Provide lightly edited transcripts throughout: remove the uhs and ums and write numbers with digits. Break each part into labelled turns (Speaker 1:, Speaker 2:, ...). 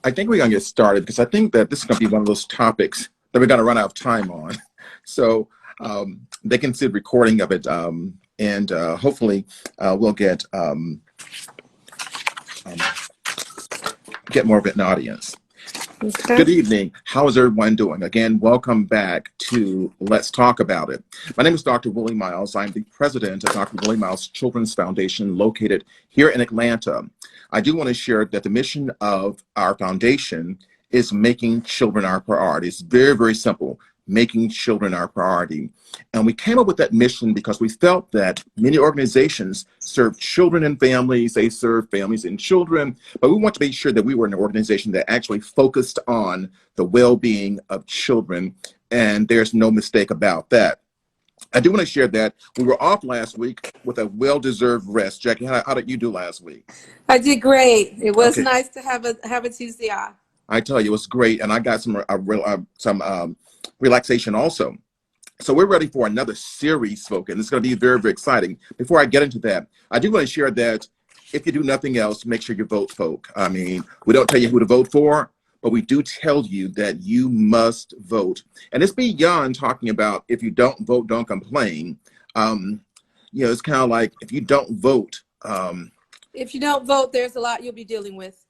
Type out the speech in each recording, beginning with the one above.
Speaker 1: I think we're going to get started because I think that this is going to be one of those topics that we're going to run out of time on. So they can see the recording of it, and hopefully we'll get more of an audience.
Speaker 2: Okay.
Speaker 1: Good evening. How is everyone doing? Again, welcome back to Let's Talk About It. My name is Dr. Willie Miles. I'm the president of Dr. Willie Miles Children's Foundation located here in Atlanta. I do want to share that the mission of our foundation is making children our priority. It's very, very simple. Making children our priority. And we came up with that mission because we felt that many organizations serve children and families, they serve families and children, but we want to make sure that we were an organization that actually focused on the well-being of children, and there's no mistake about that. I do want to share that we were off last week with a well-deserved rest. Jackie, how did you do last week?
Speaker 2: I did great. It was
Speaker 1: Okay.
Speaker 2: nice to have a Tuesday off. I
Speaker 1: tell you, it was great, and I got some relaxation also. So we're ready for another series, folks, and it's going to be very, very exciting. Before I get into that, I do want to share that if you do nothing else, make sure you vote, folk. I mean, we don't tell you who to vote for, but we do tell you that you must vote. And it's beyond talking about if you don't vote, don't complain. It's kind of like if you don't vote.
Speaker 2: If you don't vote, there's a lot you'll be dealing with.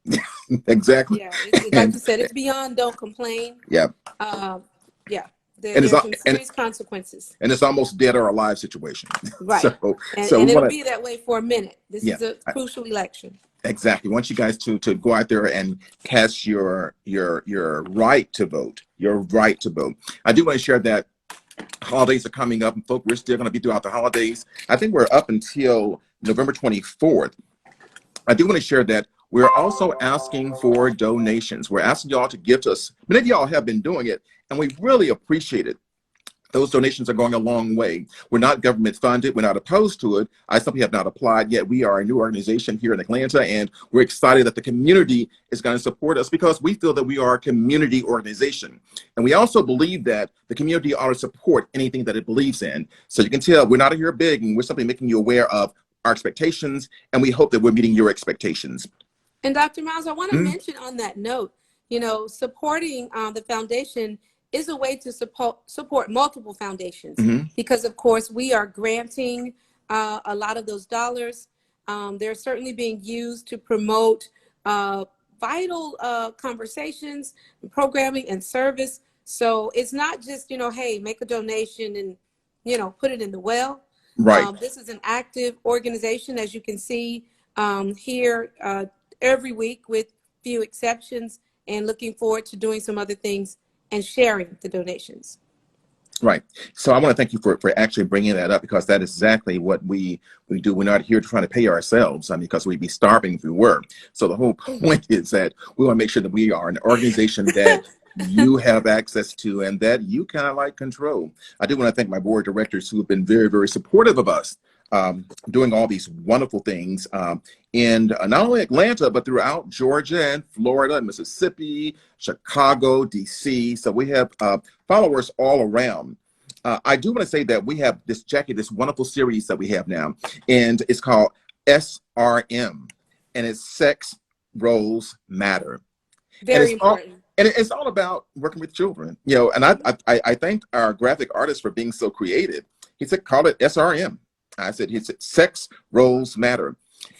Speaker 1: Exactly.
Speaker 2: Yeah, like you said, it's beyond don't complain.
Speaker 1: Yeah.
Speaker 2: Yeah.
Speaker 1: There's
Speaker 2: some serious consequences.
Speaker 1: And it's almost dead or alive situation.
Speaker 2: Right.
Speaker 1: So
Speaker 2: it'll be that way for a minute. This is a crucial election.
Speaker 1: Exactly. I want you guys to go out there and cast your right to vote. Your right to vote. I do want to share that holidays are coming up, and folks, we're still going to be throughout the holidays. I think we're up until November 24th. I do want to share that we're also asking for donations. We're asking y'all to give to us. Many of y'all have been doing it, and we really appreciate it. Those donations are going a long way. We're not government funded. We're not opposed to it. I simply have not applied yet. We are a new organization here in Atlanta, and we're excited that the community is going to support us because we feel that we are a community organization. And we also believe that the community ought to support anything that it believes in. So you can tell we're not here begging. We're simply making you aware of our expectations, and we hope that we're meeting your expectations.
Speaker 2: And Dr. Miles, I want to mention on that note, supporting the foundation is a way to support multiple foundations because, of course, we are granting a lot of those dollars. They're certainly being used to promote vital conversations, programming, and service. So it's not just, hey, make a donation and, put it in the well.
Speaker 1: Right.
Speaker 2: This is an active organization, as you can see here every week with few exceptions, and looking forward to doing some other things and sharing the donations.
Speaker 1: Right. So I want to thank you for actually bringing that up, because that is exactly what we do. We're not here trying to pay ourselves, because we'd be starving if we were. So the whole point is that we want to make sure that we are an organization that you have access to and that you kind of like control. I do want to thank my board of directors who have been very, very supportive of us doing all these wonderful things in not only Atlanta, but throughout Georgia and Florida, Mississippi, Chicago, DC. So we have followers all around. I do want to say that we have this wonderful series that we have now, and it's called SRM, and it's Sex Roles Matter.
Speaker 2: Very important.
Speaker 1: And it's all about working with children, and I thanked our graphic artist for being so creative. He said, call it SRM. I said, he said, Sex Roles Matter.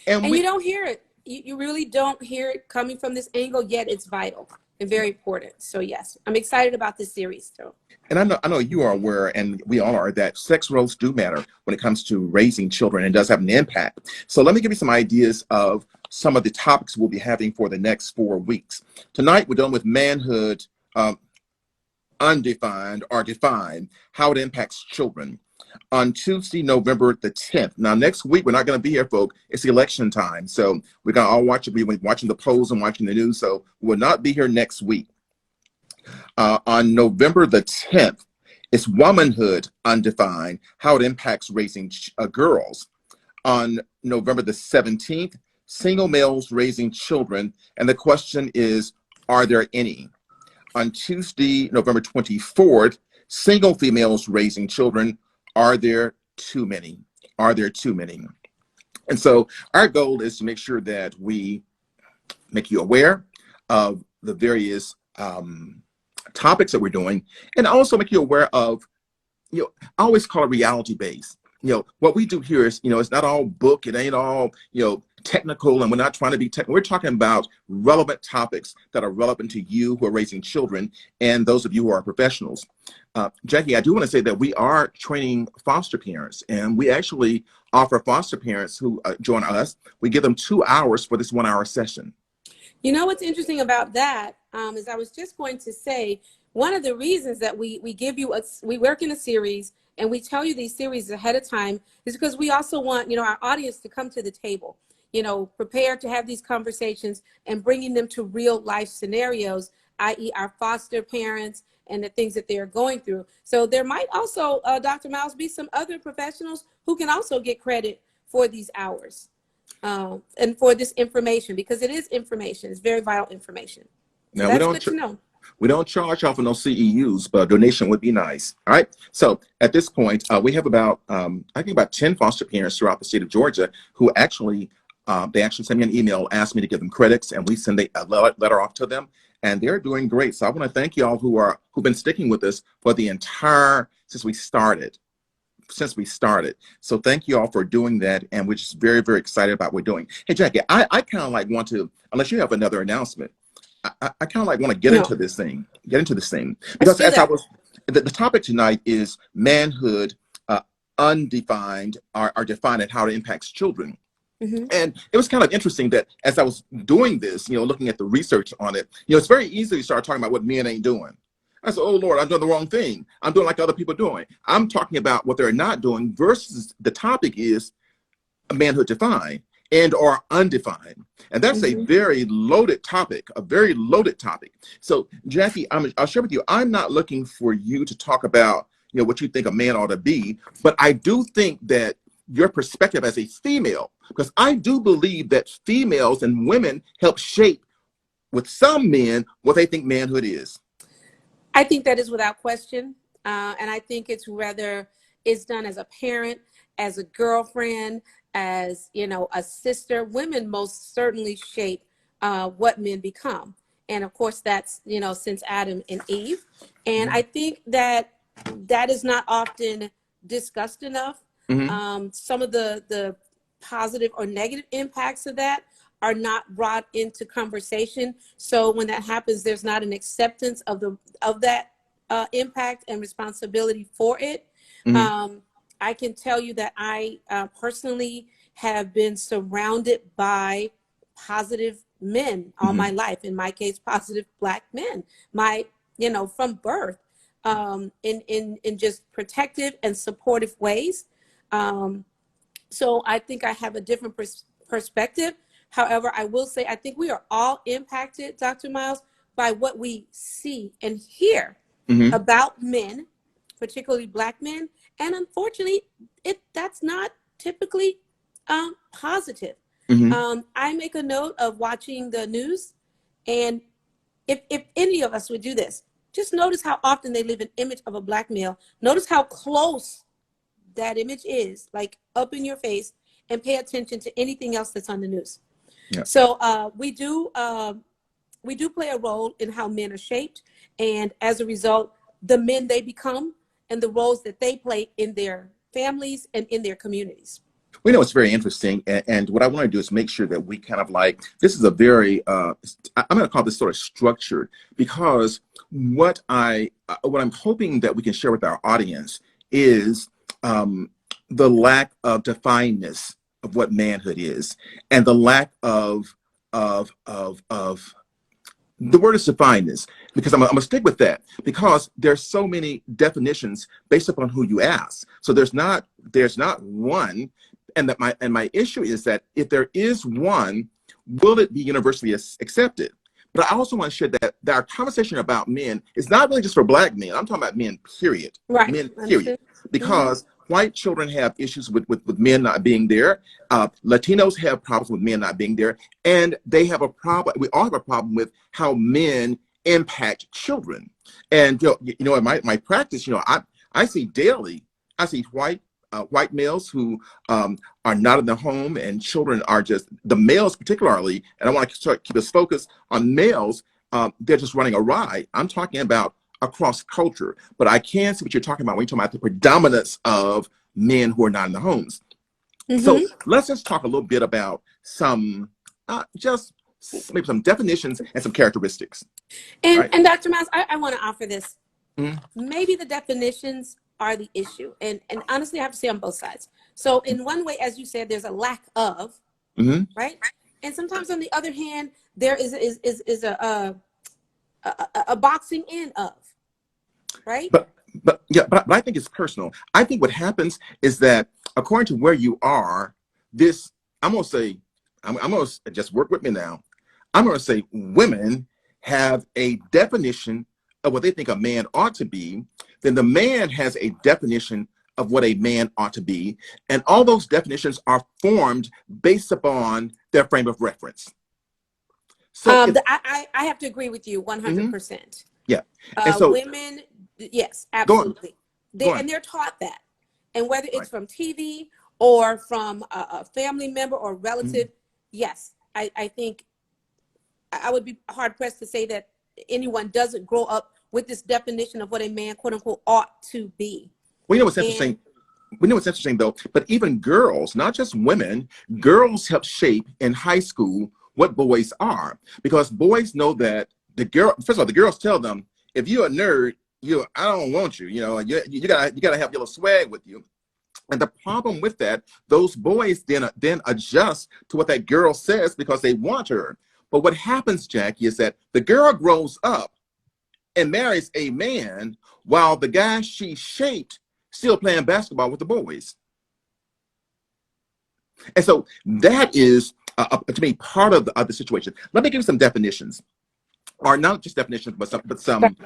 Speaker 1: And
Speaker 2: you don't hear it. You really don't hear it coming from this angle, yet it's vital and very important. So yes, I'm excited about this series too.
Speaker 1: And I know you are aware, and we all are, that sex roles do matter when it comes to raising children, and does have an impact. So let me give you some ideas of some of the topics we'll be having for the next 4 weeks. Tonight, we're dealing with manhood, undefined or defined, how it impacts children. On Tuesday, November the 10th. Now, next week, we're not going to be here, folks. It's election time. So we're going to all be watching the polls and watching the news. So we will not be here next week. On November the 10th, it's womanhood undefined, how it impacts raising girls. On November the 17th, single males raising children. And the question is, are there any? On Tuesday, November 24th, single females raising children. Are there too many? Are there too many? And so our goal is to make sure that we make you aware, of the various topics that we're doing, and also make you aware of, I always call it reality based. What we do here is, it's not all book, it ain't all, technical, and we're not trying to be technical. We're talking about relevant topics that are relevant to you who are raising children and those of you who are professionals. Jackie, I do want to say that we are training foster parents, and we actually offer foster parents who join us, we give them 2 hours for this 1 hour session.
Speaker 2: You know what's interesting about that is I was just going to say, one of the reasons that we give you we work in a series and we tell you these series ahead of time is because we also want, our audience to come to the table, prepared to have these conversations and bringing them to real life scenarios, i.e. our foster parents and the things that they're going through. So there might also, Dr. Miles, be some other professionals who can also get credit for these hours and for this information, because it is information. It's very vital information. So
Speaker 1: now,
Speaker 2: that's good to know.
Speaker 1: We don't charge off of no CEUs, but a donation would be nice. All right. So at this point, we have about, I think about 10 foster parents throughout the state of Georgia who actually, they actually send me an email, ask me to give them credits, and we send a letter off to them, and they're doing great. So I want to thank you all who've been sticking with us for the entire, since we started. So thank you all for doing that, and we're just very, very excited about what we're doing. Hey, Jackie, I kind of like want to, unless you have another announcement, I kind of like want to get into this thing, because as I was, the topic tonight is manhood, undefined, or defined, and how it impacts children. Mm-hmm. And it was kind of interesting that as I was doing this, looking at the research on it, it's very easy to start talking about what men ain't doing. I said, oh Lord, I'm doing the wrong thing. I'm doing like other people doing. I'm talking about what they're not doing versus the topic is manhood defined and or undefined. And that's mm-hmm. a very loaded topic, So Jackie, I'll share with you, I'm not looking for you to talk about, what you think a man ought to be, but I do think that your perspective as a female, because I do believe that females and women help shape with some men what they think manhood is.
Speaker 2: I think that is without question. And I think it's whether it's done as a parent, as a girlfriend, as, a sister. Women most certainly shape what men become. And of course, that's, since Adam and Eve. And I think that is not often discussed enough. Mm-hmm. Some of the positive or negative impacts of that are not brought into conversation. So when that happens, there's not an acceptance of that impact and responsibility for it. Mm-hmm. I can tell you that I personally have been surrounded by positive men all mm-hmm. my life. In my case, positive Black men. From birth, in just protective and supportive ways. So I think I have a different perspective. However, I will say I think we are all impacted, Dr. Miles, by what we see and hear mm-hmm. about men, particularly Black men. And unfortunately, that's not typically positive. Mm-hmm. I make a note of watching the news, and if any of us would do this, just notice how often they leave an image of a Black male. Notice how close that image is, like up in your face, and pay attention to anything else that's on the news. Yeah. So we do play a role in how men are shaped, and as a result, the men they become and the roles that they play in their families and in their communities.
Speaker 1: We know it's very interesting, and what I want to do is make sure that we kind of this is a very, I'm going to call this sort of structured, because what I'm hoping that we can share with our audience is the lack of definedness of what manhood is, and the lack of the word is definedness, because I'm gonna stick with that, because there's so many definitions based upon who you ask. So there's not one, and my issue is that if there is one, will it be universally accepted? But I also want to share that our conversation about men is not really just for Black men. I'm talking about men, period.
Speaker 2: Right.
Speaker 1: Men, period. Because mm-hmm. white children have issues with men not being there. Latinos have problems with men not being there. And they have a problem. We all have a problem with how men impact children. And, in my practice, I see daily, I see white white males who are not in the home, and children are just, the males particularly, and I want to keep us focused on males, they're just running awry. I'm talking about across culture, but I can see what you're talking about when you're talking about the predominance of men who are not in the homes. So let's just talk a little bit about some, just maybe some definitions and some characteristics.
Speaker 2: And,
Speaker 1: right?
Speaker 2: and Dr. Miles, I want to offer this. Maybe the definitions are the issue. And honestly, I have to say on both sides. So in one way, as you said, there's a lack of, right? And sometimes on the other hand, there is a boxing in of, right?
Speaker 1: But I think it's personal. I think what happens is that according to where you are, this, I'm going to say, I'm going to just work with me now. I'm going to say women have a definition of what they think a man ought to be. Then the man has a definition of what a man ought to be. And all those definitions are formed based upon their frame of reference. So
Speaker 2: I have to agree with you 100%.
Speaker 1: Yeah. And so
Speaker 2: women, yes, absolutely. And they're taught that. And whether it's from TV or from a family member or relative, yes, I think I would be hard pressed to say that anyone doesn't grow up with this definition of what a man, quote unquote, ought to be.
Speaker 1: We know what's interesting. We know what's interesting though, but even girls, not just women, girls help shape in high school what boys are, because boys know that first of all, the girls tell them, if you're a nerd, I don't want you. You gotta have your swag with you. And the problem with that, those boys then adjust to what that girl says because they want her. But what happens, Jackie, is that the girl grows up and marries a man while the guy she shaped still playing basketball with the boys. And so that is, to me, part of the situation. Let me give you some definitions, or not just definitions, but some.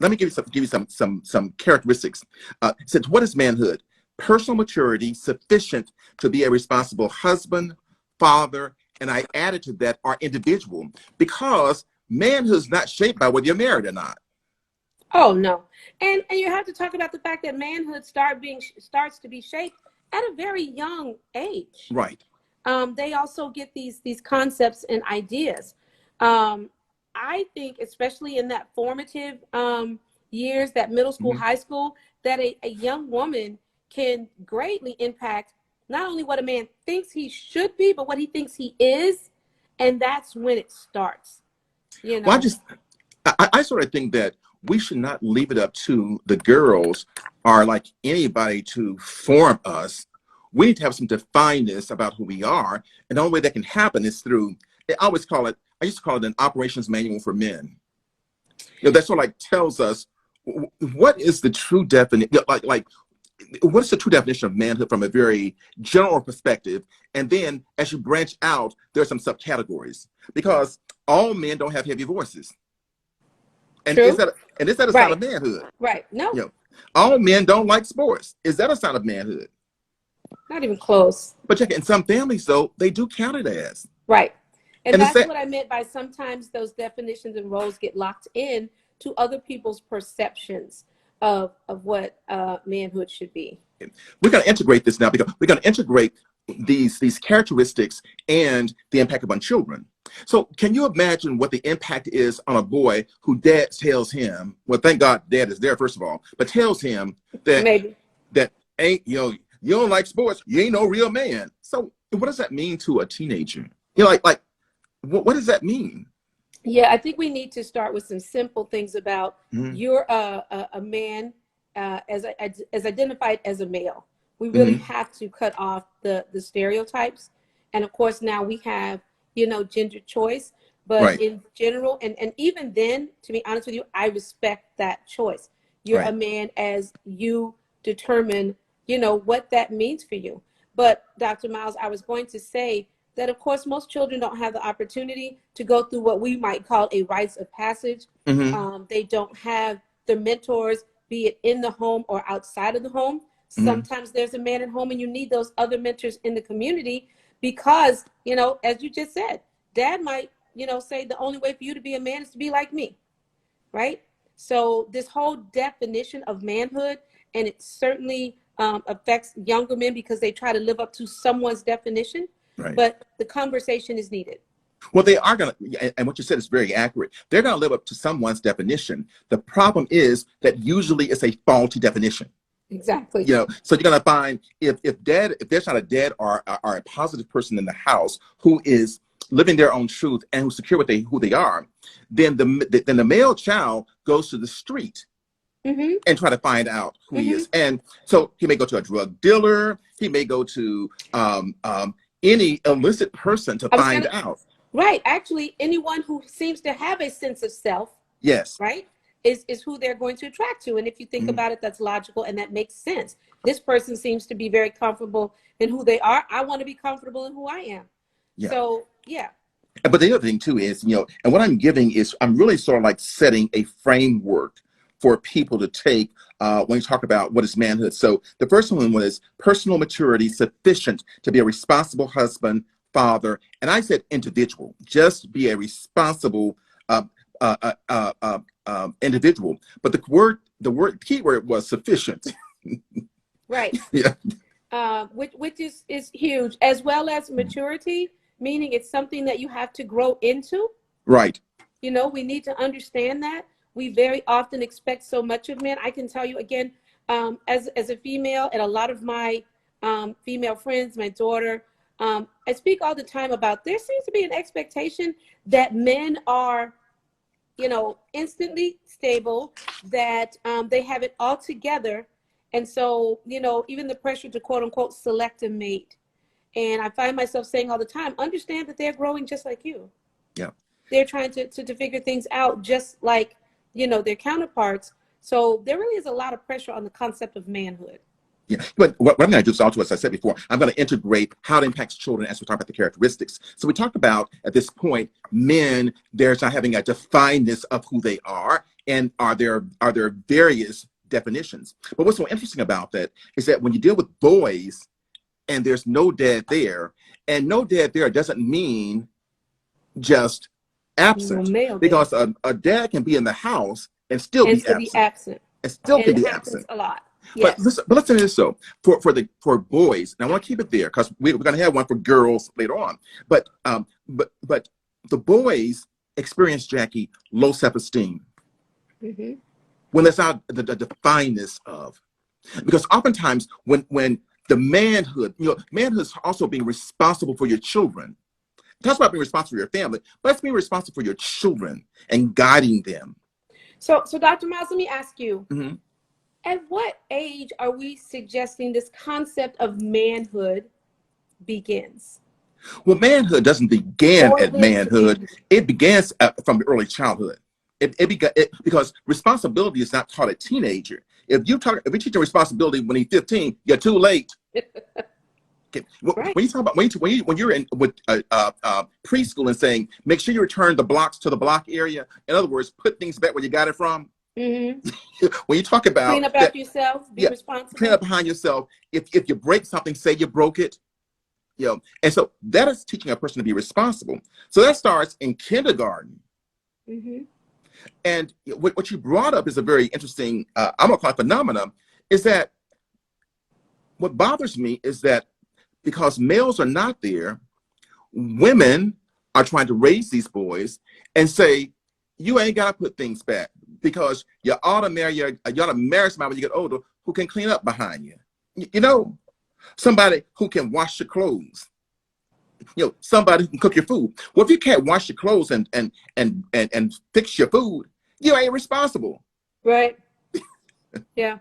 Speaker 1: Let me give you some characteristics. It says, what is manhood? Personal maturity sufficient to be a responsible husband, father, and I added to that, our individual, because manhood is not shaped by whether you're married or not.
Speaker 2: Oh no, and you have to talk about the fact that manhood starts to be shaped at a very young age.
Speaker 1: Right.
Speaker 2: They also get these concepts and ideas. I think, especially in that formative years, that middle school, high school, that a young woman can greatly impact not only what a man thinks he should be, but what he thinks he is, and that's when it starts.
Speaker 1: Well, I sort of think that we should not leave it up to the girls or like anybody to form us. We need to have some definedness about who we are, and the only way that can happen is through, I used to call it an operations manual for men. That sort of like tells us what is the true definition, what's the true definition of manhood from a very general perspective, and then as you branch out, there are some subcategories, because all men don't have heavy voices. And is that a sign of manhood?
Speaker 2: Right. No.
Speaker 1: All men don't like sports. Is that a sign of manhood?
Speaker 2: Not even close.
Speaker 1: But check it, in some families, though, they do count it as.
Speaker 2: Right. And that's what I meant by sometimes those definitions and roles get locked in to other people's perceptions of what manhood should be.
Speaker 1: We're going to integrate this now, because we're going to integrate these characteristics and the impact upon children. So can you imagine what the impact is on a boy who dad tells him, well, thank God dad is there, first of all, but tells him that ain't, you don't like sports, you ain't no real man. So what does that mean to a teenager? What does that mean?
Speaker 2: Yeah, I think we need to start with some simple things about you're a man as identified as a male. We really have to cut off the stereotypes. And of course, now we have, gender choice, but in general, and even then, to be honest with you, I respect that choice. You're a man as you determine, what that means for you. But Dr. Miles, I was going to say that, of course, most children don't have the opportunity to go through what we might call a rites of passage. They don't have their mentors, be it in the home or outside of the home. Sometimes there's a man at home and you need those other mentors in the community because, as you just said, dad might, say the only way for you to be a man is to be like me, right? So this whole definition of manhood, and it certainly affects younger men because they try to live up to someone's definition.
Speaker 1: Right.
Speaker 2: But the conversation is needed.
Speaker 1: Well, they are going to, and what you said is very accurate. They're going to live up to someone's definition. The problem is that usually it's a faulty definition.
Speaker 2: Exactly.
Speaker 1: You know, so you're going to find if there's not a dad or a positive person in the house who is living their own truth and who's secure with who they are, then the male child goes to the street and try to find out who he is. And so he may go to a drug dealer. He may go to any illicit person to find out.
Speaker 2: Right. Actually, anyone who seems to have a sense of self,
Speaker 1: yes,
Speaker 2: right, is who they're going to attract to. And if you think about it, that's logical and that makes sense. This person seems to be very comfortable in who they are. I want to be comfortable in who I am. Yeah. So, yeah.
Speaker 1: But the other thing, too, is, you know, and what I'm giving is I'm really sort of like setting a framework for people to take when you talk about what is manhood. So the first one was personal maturity sufficient to be a responsible husband, father, and I said individual. Just be a responsible individual. But the key word was sufficient.
Speaker 2: Right.
Speaker 1: Yeah.
Speaker 2: Which is huge, as well as maturity, meaning it's something that you have to grow into.
Speaker 1: Right.
Speaker 2: You know, we need to understand that. We very often expect so much of men. I can tell you again, as a female, and a lot of my female friends, my daughter, I speak all the time about there seems to be an expectation that men are, you know, instantly stable, that they have it all together. And so, you know, even the pressure to quote unquote select a mate. And I find myself saying all the time, understand that they're growing just like you.
Speaker 1: Yeah.
Speaker 2: They're trying to figure things out just like, you know, their counterparts. So there really is a lot of pressure on the concept of manhood.
Speaker 1: Yeah, but what I'm going to do is also, as I said before, I'm going to integrate how it impacts children as we talk about the characteristics. So we talked about, at this point, men, there's not having a definedness of who they are, and are there various definitions. But what's so interesting about that is that when you deal with boys and there's no dad there, and no dad there doesn't mean just absent, because a dad can be in the house and still be absent. And still can be absent.
Speaker 2: A lot.
Speaker 1: Yes. But listen to this, though, for boys, and I want to keep it there because we're going to have one for girls later on. But the boys experience, Jackie, low self-esteem when that's not the definedness of, because oftentimes when the manhood, you know, manhood is also being responsible for your children. It talks about being responsible for your family, but it's being responsible for your children and guiding them.
Speaker 2: So Dr. Miles, let me ask you. At what age are we suggesting this concept of manhood begins?
Speaker 1: Well, manhood doesn't begin at manhood. It begins from early childhood. Because responsibility is not taught at teenager. If you teach a responsibility when he's 15, you're too late. Okay.
Speaker 2: Right.
Speaker 1: When you talk about when you're in with preschool and saying, make sure you return the blocks to the block area. In other words, put things back where you got it from. When you talk about
Speaker 2: clean up after yourself, be responsible.
Speaker 1: Clean up behind yourself. If you break something, say you broke it. You know, and so that is teaching a person to be responsible. So that starts in kindergarten. And what you brought up is a very interesting, I'm gonna call it phenomena, is that what bothers me is that because males are not there, women are trying to raise these boys and say, you ain't gotta put things back because you ought to marry somebody when you get older who can clean up behind you. You know, somebody who can wash your clothes. You know, somebody who can cook your food. Well, if you can't wash your clothes and fix your food, you ain't responsible.
Speaker 2: Right. Yeah.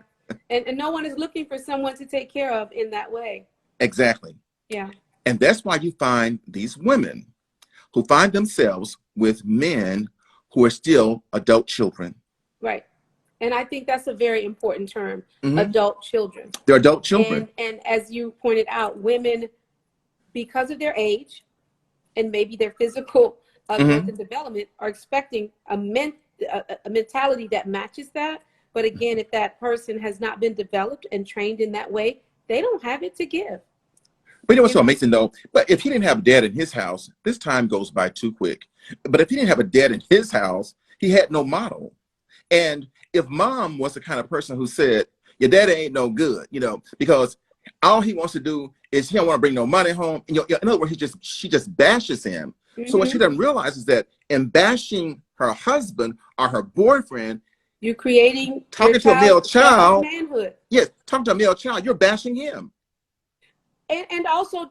Speaker 2: And no one is looking for someone to take care of in that way.
Speaker 1: Exactly.
Speaker 2: Yeah.
Speaker 1: And that's why you find these women who find themselves with men who are still adult children.
Speaker 2: Right. And I think that's a very important term, adult children.
Speaker 1: They're adult children.
Speaker 2: And as you pointed out, women, because of their age and maybe their physical growth and development, are expecting a mentality that matches that. But again, if that person has not been developed and trained in that way, they don't have it to give.
Speaker 1: But you know what's so amazing, though? But if he didn't have a dad in his house, this time goes by too quick. But if he didn't have a dad in his house, he had no model. And if mom was the kind of person who said, your daddy ain't no good, because all he wants to do is he don't want to bring no money home. In other words, she just bashes him. So what she doesn't realize is that in bashing her husband or her boyfriend,
Speaker 2: you're creating
Speaker 1: talking to a male child.
Speaker 2: Manhood.
Speaker 1: Yes, talking to a male child, you're bashing him.
Speaker 2: And also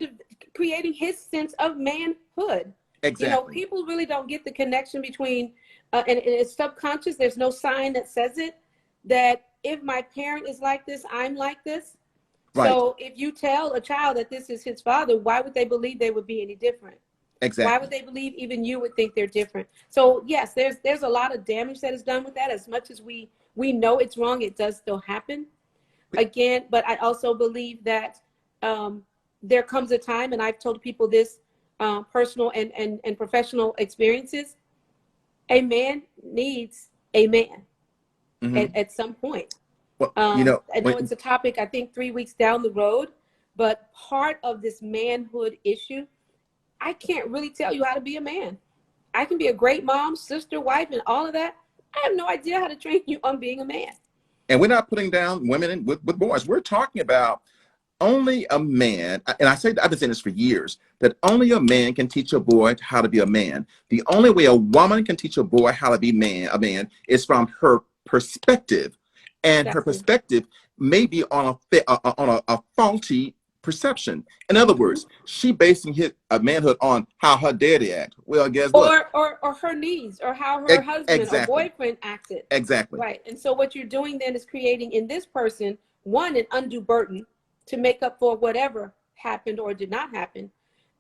Speaker 2: creating his sense of manhood.
Speaker 1: Exactly.
Speaker 2: People really don't get the connection between, and it's subconscious. There's no sign that says it, that if my parent is like this, I'm like this. Right. So if you tell a child that this is his father, why would they believe they would be any different? Exactly. Why would they believe even you would think they're different? So yes, there's a lot of damage that is done with that. As much as we know it's wrong, it does still happen. Again, but I also believe that there comes a time, and I've told people this, personal and professional experiences, a man needs a man at some point. Well, I know it's a topic, I think 3 weeks down the road, but part of this manhood issue, I can't really tell you how to be a man. I can be a great mom, sister, wife, and all of that. I have no idea how to train you on being a man. And
Speaker 1: we're not putting down women with boys. We're talking about only a man, and I've been saying this for years, that only a man can teach a boy how to be a man. The only way a woman can teach a boy how to be a man is from her perspective. And her perspective may be on a faulty perception. In other words, she basing a manhood on how her daddy acts. Well, guess what?
Speaker 2: Or her needs, or how her husband or boyfriend acted.
Speaker 1: Exactly.
Speaker 2: Right. And so what you're doing then is creating in this person, one, an undue burden to make up for whatever happened or did not happen,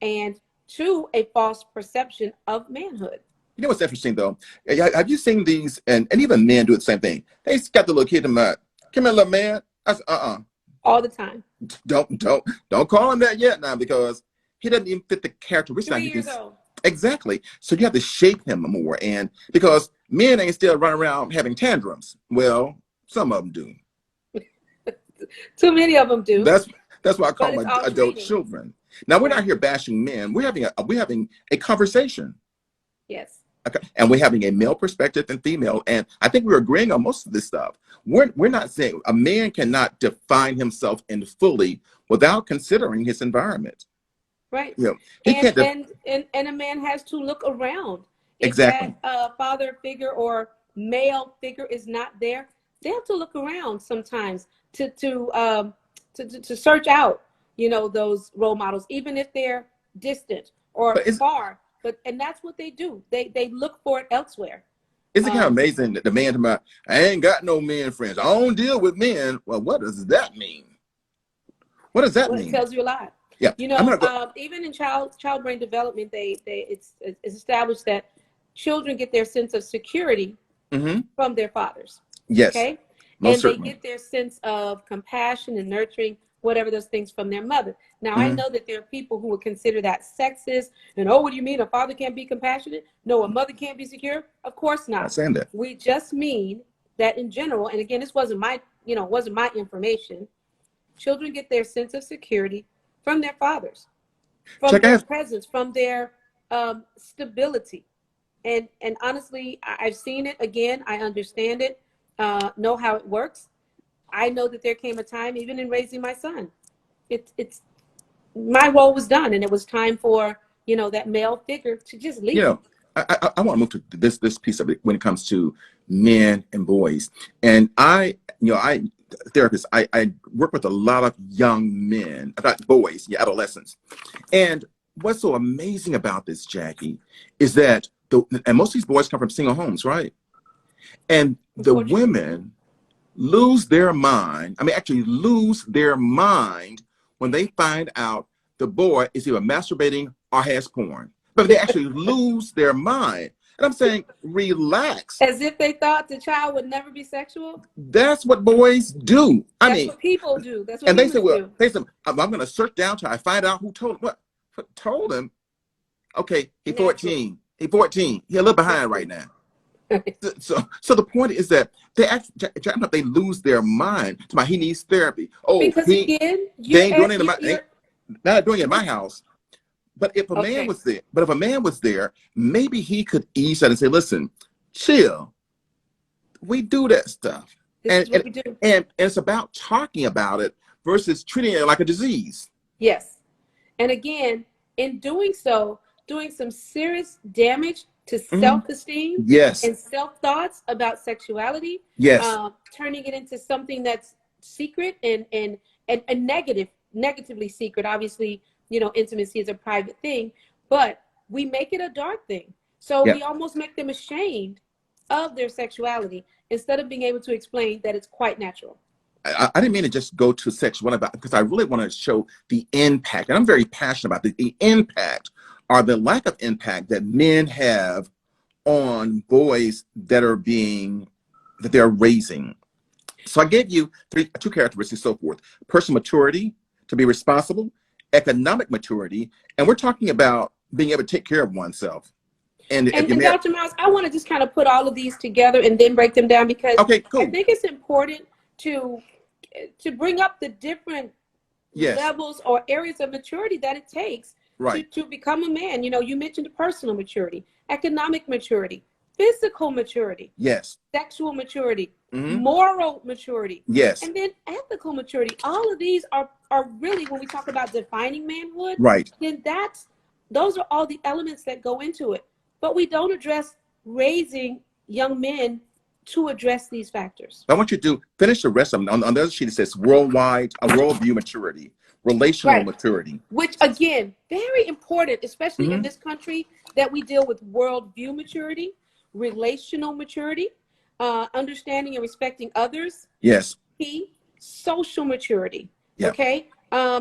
Speaker 2: and two, a false perception of manhood.
Speaker 1: You know what's interesting though? Have you seen these, and even men do the same thing? They got the little kid in the, come here, little man. I said,
Speaker 2: all the time.
Speaker 1: Don't call him that yet now, because he doesn't even fit the characteristics.
Speaker 2: 3 years old.
Speaker 1: Exactly. So you have to shape him more, and because men ain't still running around having tantrums. Well, some of them do.
Speaker 2: Too many of them do.
Speaker 1: That's why I call them adult children. Now we're not here bashing men. We're having a conversation.
Speaker 2: Yes.
Speaker 1: Okay. And we're having a male perspective and female, and I think we're agreeing on most of this stuff. We're not saying a man cannot define himself in fully without considering his environment.
Speaker 2: Right.
Speaker 1: You know,
Speaker 2: and a man has to look around. If
Speaker 1: exactly.
Speaker 2: that father figure or male figure is not there, they have to look around sometimes to search out, those role models, even if they're distant or far. And that's what they do. They look for it elsewhere.
Speaker 1: Isn't it kind of amazing that the man about, I ain't got no men friends, I don't deal with men? Well, what does that mean? What does that mean?
Speaker 2: It tells you a lot.
Speaker 1: Yeah.
Speaker 2: Even in child brain development, it's established that children get their sense of security from their fathers.
Speaker 1: Yes.
Speaker 2: Okay.
Speaker 1: Certainly.
Speaker 2: They get their sense of compassion and nurturing, whatever those things, from their mother. Now, I know that there are people who would consider that sexist, and what do you mean a father can't be compassionate? No, a mother can't be secure? Of course not.
Speaker 1: I'm saying that.
Speaker 2: We just mean that in general, and again, this wasn't my information. Children get their sense of security from their fathers, from their presence, from their stability. And honestly, I've seen it. Again, I understand it, know how it works. I know that there came a time, even in raising my son, it's my role was done, and it was time for that male figure to just leave.
Speaker 1: I want to move to this piece of it when it comes to men and boys. And therapist, I work with a lot of young men, about boys, adolescents. And what's so amazing about this, Jackie, is that and most of these boys come from single homes, right? And the women lose their mind. Actually lose their mind when they find out the boy is either masturbating or has porn. But they actually lose their mind. And I'm saying, relax.
Speaker 2: As if they thought the child would never be sexual?
Speaker 1: That's what boys do.
Speaker 2: That's what people do. That's what
Speaker 1: and
Speaker 2: they say,
Speaker 1: I'm going to search down till I find out who told him. What told him? Okay, he's 14. He's 14. He's a little behind right now. So the point is that they lose their mind. He needs therapy.
Speaker 2: Because they ain't doing it
Speaker 1: not doing it in my house. But if a man was there, maybe he could ease that and say, listen, chill. We do that stuff.
Speaker 2: This is what we do.
Speaker 1: And it's about talking about it versus treating it like a disease.
Speaker 2: Yes. And again, in doing so, doing some serious damage to self-esteem
Speaker 1: Yes.
Speaker 2: and self-thoughts about sexuality.
Speaker 1: Yes.
Speaker 2: Turning it into something that's secret and negatively secret. Obviously, intimacy is a private thing, but we make it a dark thing. So we almost make them ashamed of their sexuality instead of being able to explain that it's quite natural.
Speaker 1: I didn't mean to just go to sexual about, because I really want to show the impact, and I'm very passionate about the impact or the lack of impact that men have on boys that they're raising. So I gave you two characteristics, so forth: personal maturity, to be responsible; economic maturity, and we're talking about being able to take care of oneself. And
Speaker 2: Dr. Miles, I want to just kind of put all of these together and then break them down, because I think it's important to bring up the different levels or areas of maturity that it takes to become a man. You mentioned personal maturity, economic maturity, physical maturity, sexual maturity, moral maturity, and then ethical maturity. All of these are really, when we talk about defining manhood, then those are all the elements that go into it. But we don't address raising young men to address these factors.
Speaker 1: I want you to finish the rest of them. On the other sheet, it says worldview maturity, relational maturity.
Speaker 2: Which, again, very important, especially in this country, that we deal with worldview maturity, relational maturity, understanding and respecting others.
Speaker 1: Yes.
Speaker 2: Social maturity. Yep. Okay.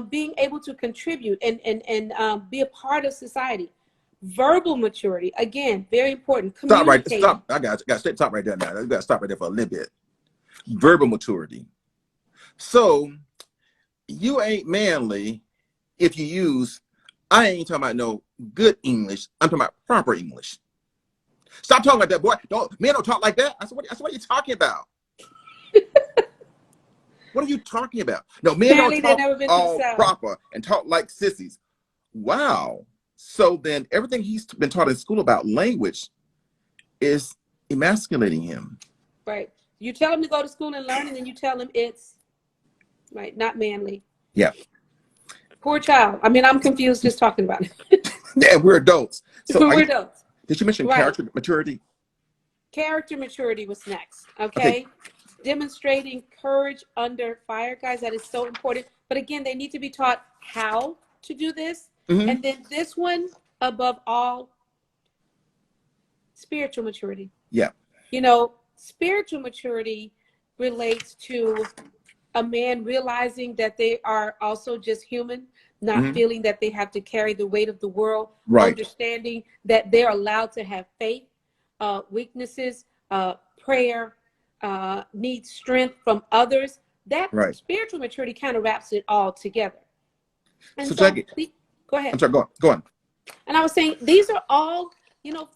Speaker 2: Being able to contribute and be a part of society. Verbal maturity, again, very important.
Speaker 1: Stop. I got to stop right there now. I got to stop right there for a little bit. Verbal maturity. So you ain't manly if you use, I ain't talking about no good English. I'm talking about proper English. Stop talking like that, boy. Men don't talk like that. I said, what are you talking about? What are you talking about? No, men don't talk all proper and talk like sissies. Wow. So then everything he's been taught in school about language is emasculating him.
Speaker 2: Right. You tell him to go to school and learn, and then you tell him it's not manly.
Speaker 1: Yeah.
Speaker 2: Poor child. I mean, I'm confused just talking about it.
Speaker 1: Yeah, we're adults. So
Speaker 2: we're adults.
Speaker 1: Did you mention character maturity?
Speaker 2: Character maturity was next. Okay. Demonstrating courage under fire, guys. That is so important. But again, they need to be taught how to do this. And then this one, above all, spiritual maturity. Yeah. Spiritual maturity relates to a man realizing that they are also just human, not feeling that they have to carry the weight of the world, understanding that they're allowed to have faith, weaknesses, prayer, need strength from others. That spiritual maturity kind of wraps it all together. And so Jackie, go ahead.
Speaker 1: I'm sorry, go on.
Speaker 2: And I was saying, these are all,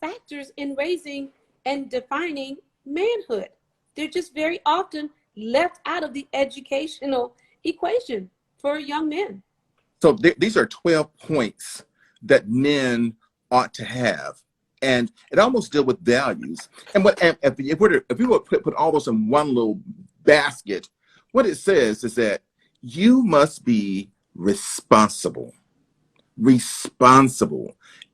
Speaker 2: factors in raising and defining manhood. They're just very often left out of the educational equation for young men.
Speaker 1: So these are 12 points that men ought to have. And it almost deals with values. And if we were to put all those in one little basket, what it says is that you must be responsible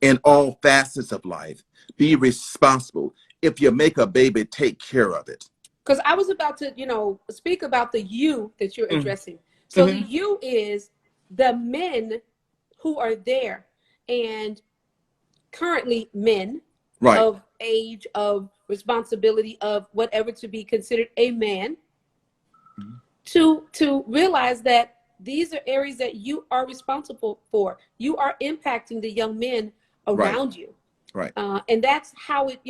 Speaker 1: in all facets of life. Be responsible. If you make a baby, take care of it.
Speaker 2: Because I was about to, speak about the you that you're addressing. So the you is the men who are there, and currently men of age, of responsibility, of whatever to be considered a man, to realize that these are areas that you are responsible for. You are impacting the young men around you. Right. And that's how it,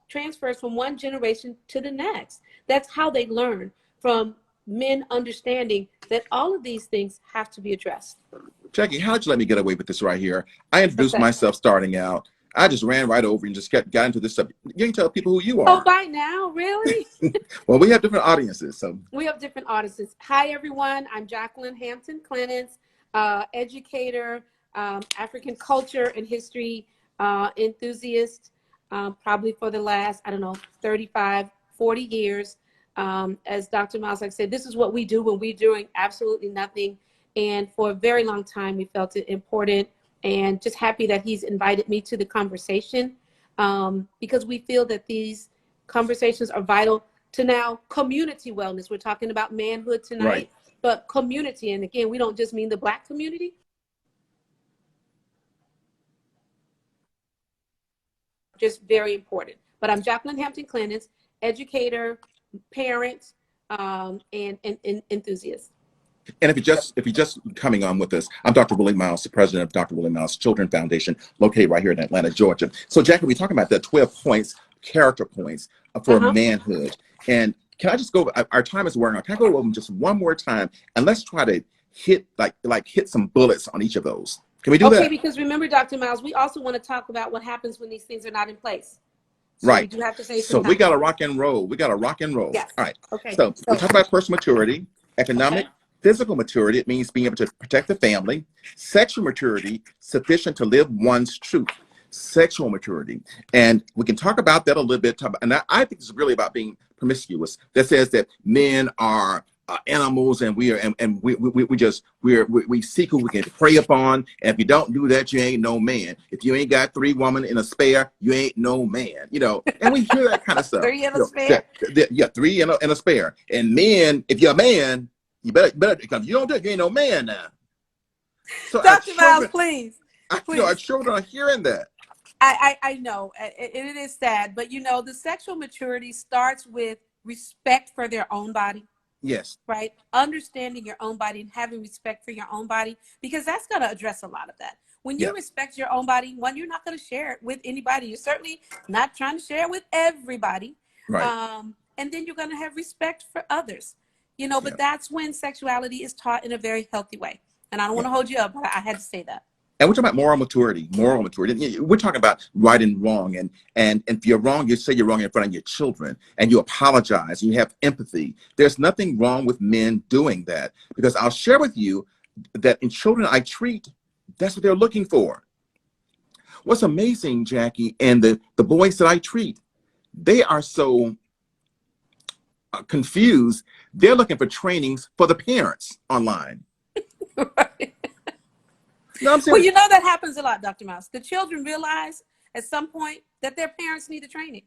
Speaker 2: transfers from one generation to the next. That's how they learn, from men understanding that all of these things have to be addressed.
Speaker 1: Jackie, how did you let me get away with this right here? I introduced myself starting out. I just ran right over and just got into this subject. You can tell people who you are.
Speaker 2: Oh, by now, really?
Speaker 1: Well, we have different audiences. So
Speaker 2: we have different audiences. Hi, everyone. I'm Jacqueline Hampton Clemens, educator, African culture and history enthusiast, probably for the last, 35, 40 years. As Dr. Miles, like I said, this is what we do when we're doing absolutely nothing. And for a very long time, we felt it important, and just happy that he's invited me to the conversation, because we feel that these conversations are vital to now community wellness. We're talking about manhood tonight,
Speaker 1: Right.
Speaker 2: but community. And again, we don't just mean the Black community. Just very important. But I'm Jacqueline Hampton Clemens, educator, parent, and enthusiast.
Speaker 1: And if you're just coming on with us, I'm Dr. Willie Miles, the president of Dr. Willie Miles Children Foundation, located right here in Atlanta, Georgia. So, Jackie, we're talking about the 12 points, character points for manhood. And can I just go? Our time is wearing out. Can I go over them just one more time, and let's try to hit hit some bullets on each of those? Can we do that?
Speaker 2: Okay, because remember, Dr. Miles, we also want to talk about what happens when these things are not in place. So
Speaker 1: right.
Speaker 2: We do have to say
Speaker 1: so we got to rock and roll.
Speaker 2: Yes.
Speaker 1: All right.
Speaker 2: Okay.
Speaker 1: So we talk about personal maturity, economic, physical maturity. It means being able to protect the family. Sexual maturity, sufficient to live one's truth. Sexual maturity. And we can talk about that a little bit. And I think it's really about being promiscuous. That says that men are animals, and we seek who we can prey upon. And if you don't do that, you ain't no man. If you ain't got 3 women in a spare, you ain't no man. And we hear that kind of stuff.
Speaker 2: 3 in a spare.
Speaker 1: Yeah, 3 in a spare. And men, if you're a man, you better because you don't do it, you ain't no man now. So
Speaker 2: Dr. Miles, please.
Speaker 1: Our children are hearing that.
Speaker 2: I know it is sad, but the sexual maturity starts with respect for their own body.
Speaker 1: Yes.
Speaker 2: Right. Understanding your own body and having respect for your own body, because that's going to address a lot of that. When you respect your own body, one, you're not going to share it with anybody. You're certainly not trying to share it with everybody.
Speaker 1: Right.
Speaker 2: And then you're going to have respect for others, but that's when sexuality is taught in a very healthy way. And I don't want to hold you up, but I had to say that.
Speaker 1: And we're talking about moral maturity. We're talking about right and wrong. And if you're wrong, you say you're wrong in front of your children, and you apologize, and you have empathy. There's nothing wrong with men doing that, because I'll share with you that in children I treat, that's what they're looking for. What's amazing, Jackie, and the boys that I treat, they are so confused. They're looking for trainings for the parents online.
Speaker 2: Right.
Speaker 1: No, I'm
Speaker 2: well, that happens a lot, Dr. Mouse. The children realize at some point that their parents need the training.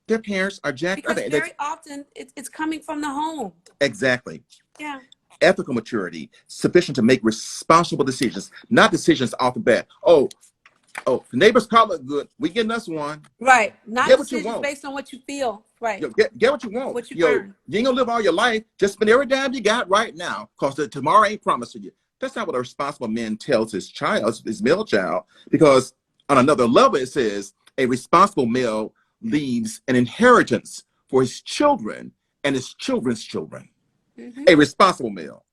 Speaker 1: Their parents are Jack.
Speaker 2: Because very often it's coming from the home.
Speaker 1: Exactly.
Speaker 2: Yeah.
Speaker 1: Ethical maturity, sufficient to make responsible decisions, not decisions off the bat. Oh, the neighbor's car look good. We getting us one.
Speaker 2: Right. Not
Speaker 1: get
Speaker 2: decisions based on what you feel. Right.
Speaker 1: Get what you want.
Speaker 2: What you earn.
Speaker 1: You ain't gonna live all your life. Just spend every dime you got right now, because tomorrow ain't promised to you. That's not what a responsible man tells his male child, because on another level, it says a responsible male leaves an inheritance for his children and his children's children. A responsible male.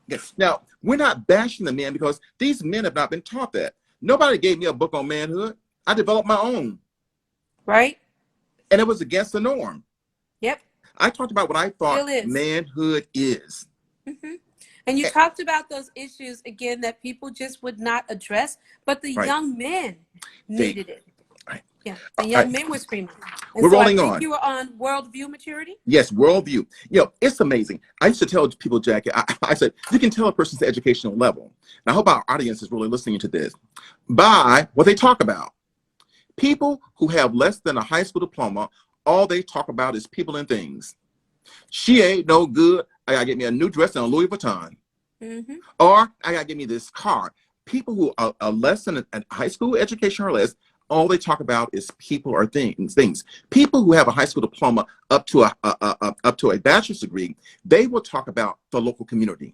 Speaker 1: Yes. Now, we're not bashing the men, because these men have not been taught that. Nobody gave me a book on manhood. I developed my own.
Speaker 2: Right.
Speaker 1: And it was against the norm.
Speaker 2: Yep.
Speaker 1: I talked about what I thought manhood is.
Speaker 2: And you talked about those issues, again, that people just would not address, but the young men needed it.
Speaker 1: Right.
Speaker 2: Yeah, the young men were screaming. And
Speaker 1: we're
Speaker 2: so
Speaker 1: rolling
Speaker 2: I think
Speaker 1: on.
Speaker 2: You were on worldview maturity?
Speaker 1: Yes, worldview. It's amazing. I used to tell people, Jackie, I said, you can tell a person's educational level. And I hope our audience is really listening to this by what they talk about. People who have less than a high school diploma, all they talk about is people and things. She ain't no good. I gotta get me a new dress and a Louis Vuitton. Or I gotta get me this car. People who are less than a high school education or less, all they talk about is people or things. People who have a high school diploma up to a bachelor's degree, they will talk about the local community.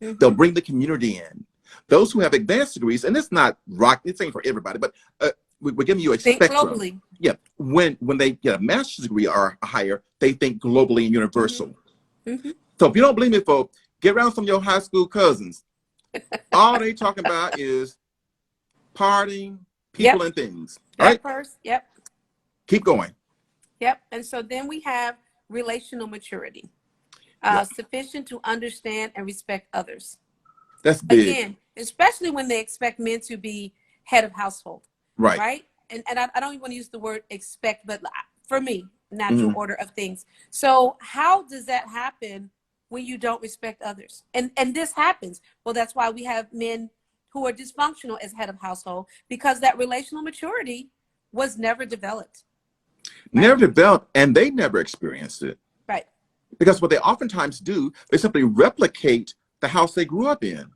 Speaker 1: They'll bring the community in. Those who have advanced degrees, and it's not it's ain't for everybody, but we're giving you a spectrum.
Speaker 2: Globally.
Speaker 1: Yeah, when they get a master's degree or higher, they think globally and universal. So if you don't believe me, folks, get around some of your high school cousins. All they talking about is partying, people and things. Right?
Speaker 2: First,
Speaker 1: Keep going.
Speaker 2: Yep. And so then we have relational maturity, sufficient to understand and respect others.
Speaker 1: That's big.
Speaker 2: Again, especially when they expect men to be head of household.
Speaker 1: Right.
Speaker 2: Right. And I don't even want to use the word expect, but for me, natural order of things. So how does that happen when you don't respect others? And this happens. Well, that's why we have men who are dysfunctional as head of household, because that relational maturity was never developed. Right?
Speaker 1: Never developed, and they never experienced it.
Speaker 2: Right.
Speaker 1: Because what they oftentimes do, they simply replicate the house they grew up in.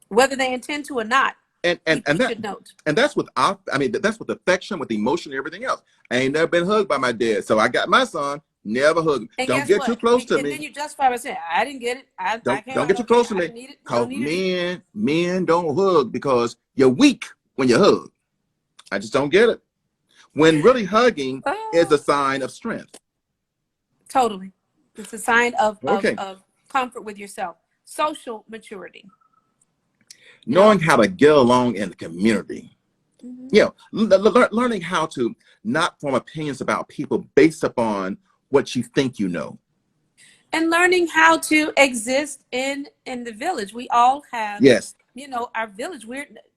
Speaker 2: Whether they intend to or not.
Speaker 1: And that's with that's with affection, with emotion, and everything else. I ain't never been hugged by my dad, so I got my son. Never hug him. Don't get too close to me.
Speaker 2: And then you justify by saying, I didn't get it.
Speaker 1: Don't get too close to me. Because men don't hug because you're weak when you hug. I just don't get it. When really hugging is a sign of strength.
Speaker 2: Totally. It's a sign of comfort with yourself. Social maturity.
Speaker 1: Knowing how to get along in the community. Learning how to not form opinions about people based upon what you think you know.
Speaker 2: And learning how to exist in the village. We all have, our village.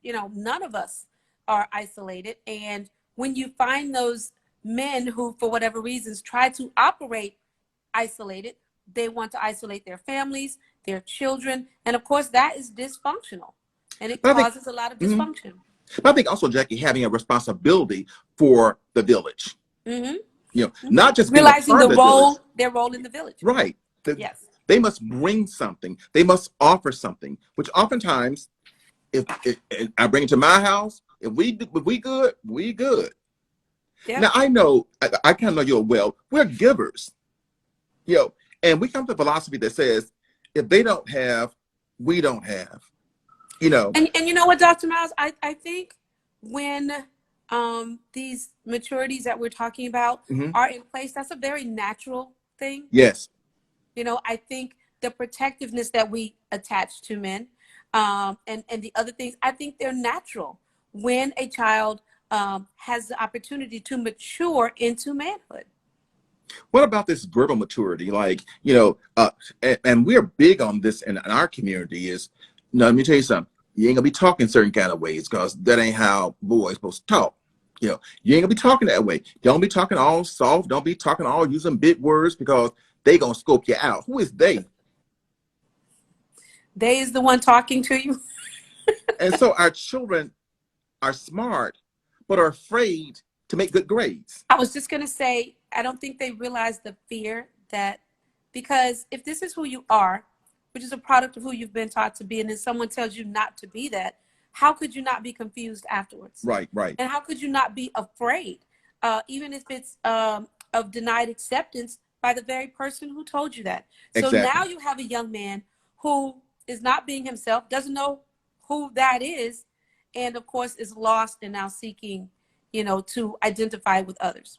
Speaker 2: None of us are isolated. And when you find those men who, for whatever reasons, try to operate isolated, they want to isolate their families, their children. And of course, that is dysfunctional. And it causes a lot of dysfunction.
Speaker 1: But I think also, Jackie, having a responsibility for the village. Not just
Speaker 2: realizing their role in the village.
Speaker 1: Right. They must bring something. They must offer something, which oftentimes, if I bring it to my house, if we good, we good. Yeah. Now, I know, I kind of know you well, we're givers. And we come to a philosophy that says, if they don't have, we don't have.
Speaker 2: And you know what, Dr. Miles, I think when these maturities that we're talking about are in place, that's a very natural thing.
Speaker 1: Yes.
Speaker 2: I think the protectiveness that we attach to men and the other things, I think they're natural when a child has the opportunity to mature into manhood.
Speaker 1: What about this verbal maturity? And we're big on this in our community is, let me tell you something. You ain't gonna be talking certain kind of ways because that ain't how boys supposed to talk. You ain't gonna be talking that way. Don't be talking all soft. Don't be talking all using big words because they gonna scope you out. Who is they?
Speaker 2: They is the one talking to you.
Speaker 1: And so our children are smart, but are afraid to make good grades.
Speaker 2: I was just gonna say, I don't think they realize the fear that, because if this is who you are, which is a product of who you've been taught to be, and then someone tells you not to be that, how could you not be confused afterwards?
Speaker 1: Right.
Speaker 2: And how could you not be afraid, even if it's of denied acceptance by the very person who told you that? So now you have a young man who is not being himself, doesn't know who that is, and of course is lost and now seeking, to identify with others.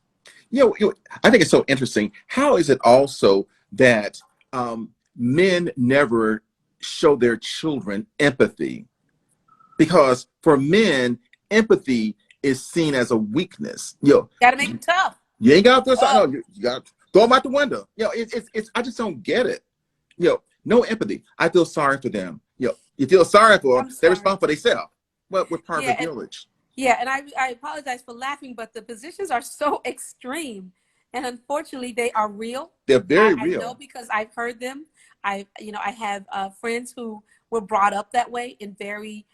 Speaker 1: I think it's so interesting. How is it also that men never show their children empathy? Because for men, empathy is seen as a weakness.
Speaker 2: Gotta make it tough.
Speaker 1: You ain't got this. You got to throw them out the window. It's I just don't get it. No empathy. I feel sorry for them. You feel sorry for them. They respond for themselves. Well, we're part of the village.
Speaker 2: Yeah, and I apologize for laughing, but the positions are so extreme, and unfortunately, they are real.
Speaker 1: They're very real.
Speaker 2: I know because I've heard them. I have friends who were brought up that way in very,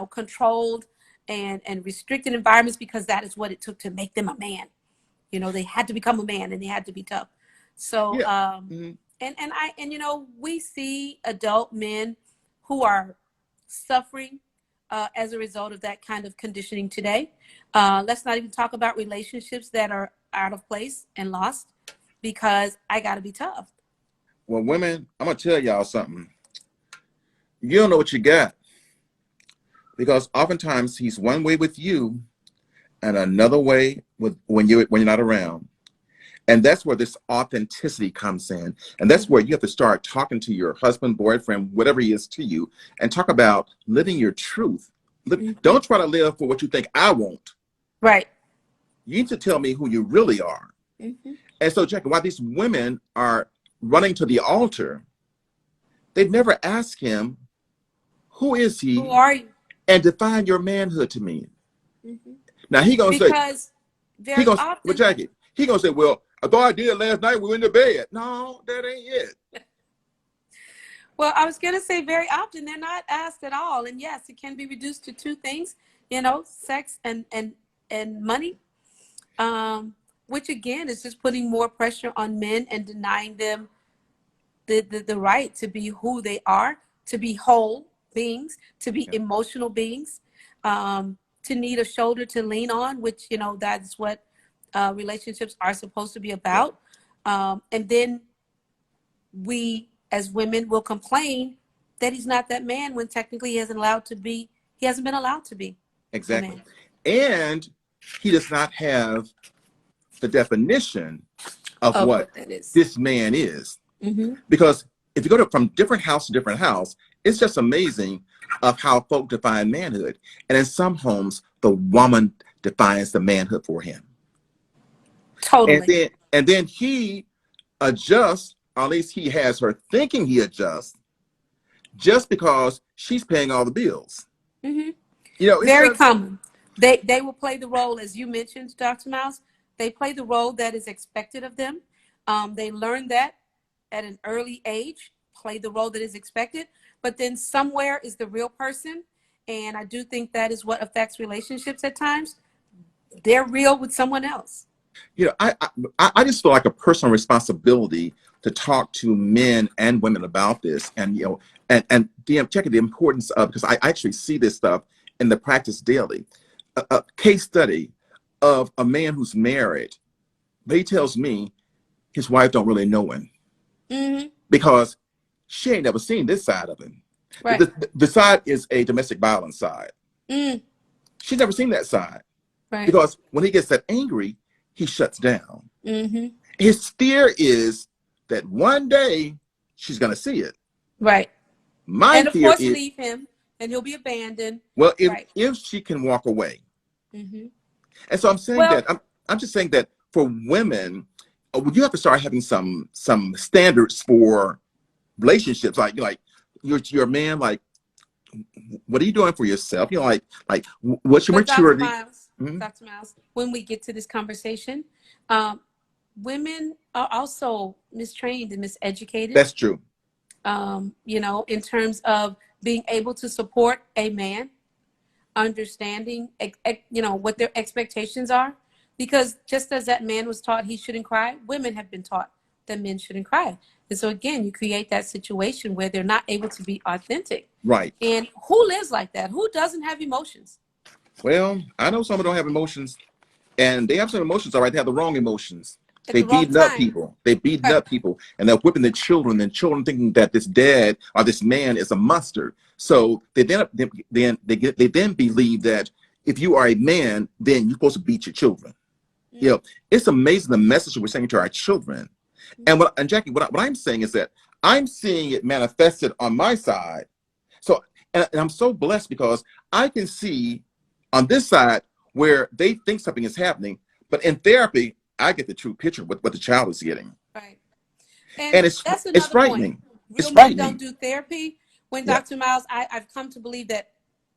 Speaker 2: controlled and restricted environments because that is what it took to make them a man. They had to become a man and they had to be tough. So, we see adult men who are suffering as a result of that kind of conditioning today. Let's not even talk about relationships that are out of place and lost because I got to be tough.
Speaker 1: Well, women, I'm going to tell y'all something. You don't know what you got. Because oftentimes he's one way with you and another way when you're not around. And that's where this authenticity comes in. And that's where you have to start talking to your husband, boyfriend, whatever he is to you, and talk about living your truth. Don't try to live for what you think I want.
Speaker 2: Right.
Speaker 1: You need to tell me who you really are. And so, Jackie, while these women are running to the altar, they've never asked him, who is he?
Speaker 2: Who are you?
Speaker 1: And define your manhood to me. Now he gonna say,
Speaker 2: because very often,
Speaker 1: but Jackie, he gonna say, well, I thought I did last night. We went to bed. No, that ain't it.
Speaker 2: Well, I was going to say very often they're not asked at all. And yes, it can be reduced to two things, sex and money, which again is just putting more pressure on men and denying them the right to be who they are, to be whole beings, to be emotional beings, to need a shoulder to lean on, which, that's what relationships are supposed to be about. And then we as women will complain that he's not that man when technically he hasn't been allowed to be.
Speaker 1: Exactly. And he does not have the definition of what this man is. Mm-hmm. Because if you go from different house to different house, it's just amazing of how folk define manhood. And in some homes, the woman defines the manhood for him.
Speaker 2: Totally.
Speaker 1: And then he adjusts, or at least he has her thinking he adjusts, just because she's paying all the bills.
Speaker 2: Mm-hmm. It's very common. They will play the role, as you mentioned, Dr. Miles. They play the role that is expected of them. They learn that at an early age, play the role that is expected. But then somewhere is the real person. And I do think that is what affects relationships at times. They're real with someone else.
Speaker 1: I just feel like a personal responsibility to talk to men and women about this, and checking the importance of, because I actually see this stuff in the practice daily. A case study of a man who's married, but he tells me his wife don't really know him, mm-hmm. because she ain't never seen this side of him. Right. The side is a domestic violence side. Mm. She's never seen that side. Right. Because when he gets that angry, he shuts down. Mm-hmm. His fear is that one day she's going to see it.
Speaker 2: Right.
Speaker 1: My
Speaker 2: and of
Speaker 1: fear
Speaker 2: course
Speaker 1: is,
Speaker 2: leave him, and he'll be abandoned.
Speaker 1: Well, if she can walk away. Mm-hmm. And so I'm saying I'm just saying that for women, you have to start having some standards for relationships. Like you're a man. Like, what are you doing for yourself? Like what's your maturity?
Speaker 2: Dr. Miles, when we get to this conversation, women are also mistrained and miseducated.
Speaker 1: That's true.
Speaker 2: In terms of being able to support a man, understanding, what their expectations are. Because just as that man was taught he shouldn't cry, women have been taught that men shouldn't cry. And so again, you create that situation where they're not able to be authentic.
Speaker 1: Right.
Speaker 2: And who lives like that? Who doesn't have emotions?
Speaker 1: Well, I know some don't have emotions, and they have some emotions, all right. They have the wrong emotions. They beating up people. They beating up people, and they're whipping the children. And children thinking that this dad or this man is a monster. So they then believe that if you are a man, then you're supposed to beat your children. Mm-hmm. It's amazing the message we're saying to our children. Mm-hmm. And Jackie, what I'm saying is that I'm seeing it manifested on my side. So and I'm so blessed because I can see on this side where they think something is happening, but in therapy, I get the true picture of what the child is getting.
Speaker 2: Right. And it's
Speaker 1: frightening.
Speaker 2: Real men don't do therapy. When Dr. Miles, I've come to believe that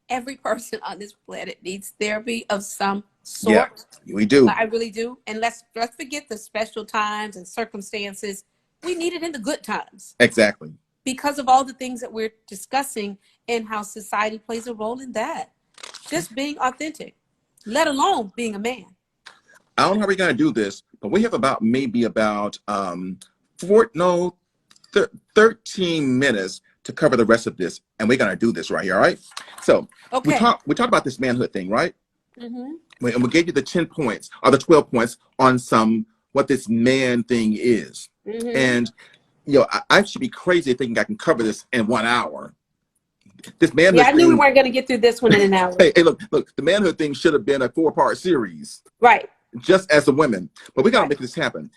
Speaker 2: every person on this planet needs therapy of some sort.
Speaker 1: Yeah, we do.
Speaker 2: I really do. And let's forget the special times and circumstances. We need it in the good times.
Speaker 1: Exactly.
Speaker 2: Because of all the things that we're discussing and how society plays a role in that. Just being authentic, let alone being a man.
Speaker 1: I don't know how we're going to do this, but we have maybe 13 minutes to cover the rest of this, and we're going to do this right here, all right? So we talked about this manhood thing, right? Mm-hmm. And we gave you the 10 points or the 12 points on what this man thing is. Mm-hmm. And I should be crazy thinking I can cover this in 1 hour. This manhood
Speaker 2: I knew we weren't going to get through this one in an hour.
Speaker 1: hey, look, the manhood thing should have been a 4-part series.
Speaker 2: Right.
Speaker 1: Just as the women. But we got to make this happen.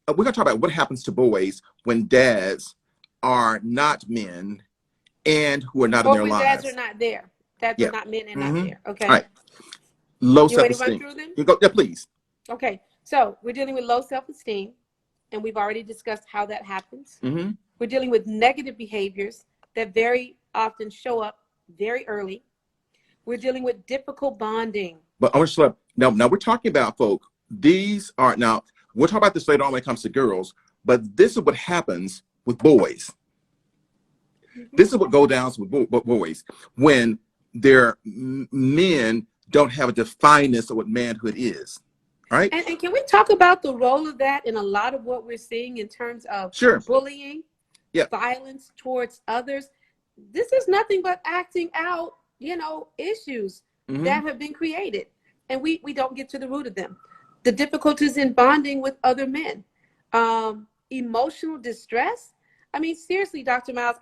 Speaker 1: We're going to talk about what happens to boys when dads are not men and who are not in their lives.
Speaker 2: Dads are not there. Dads are not men and not there. Okay.
Speaker 1: All right. Low self-esteem.
Speaker 2: You ready to run through them?
Speaker 1: You go, yeah, please.
Speaker 2: Okay. So we're dealing with low self-esteem, and we've already discussed how that happens. Mm-hmm. We're dealing with negative behaviors that very often show up very early. We're dealing with difficult bonding.
Speaker 1: But I want to slow up. Now we're talking about folk these are, now, we'll talk about this later on when it comes to girls, but this is what happens with boys. This is what goes down with boys when their men don't have a definedness of what manhood is. All right.
Speaker 2: And can we talk about the role of that in a lot of what we're seeing in terms of bullying, violence towards others? This is nothing but acting out, issues that have been created, and we don't get to the root of them. The difficulties in bonding with other men, emotional distress. I mean, seriously, Dr. Miles,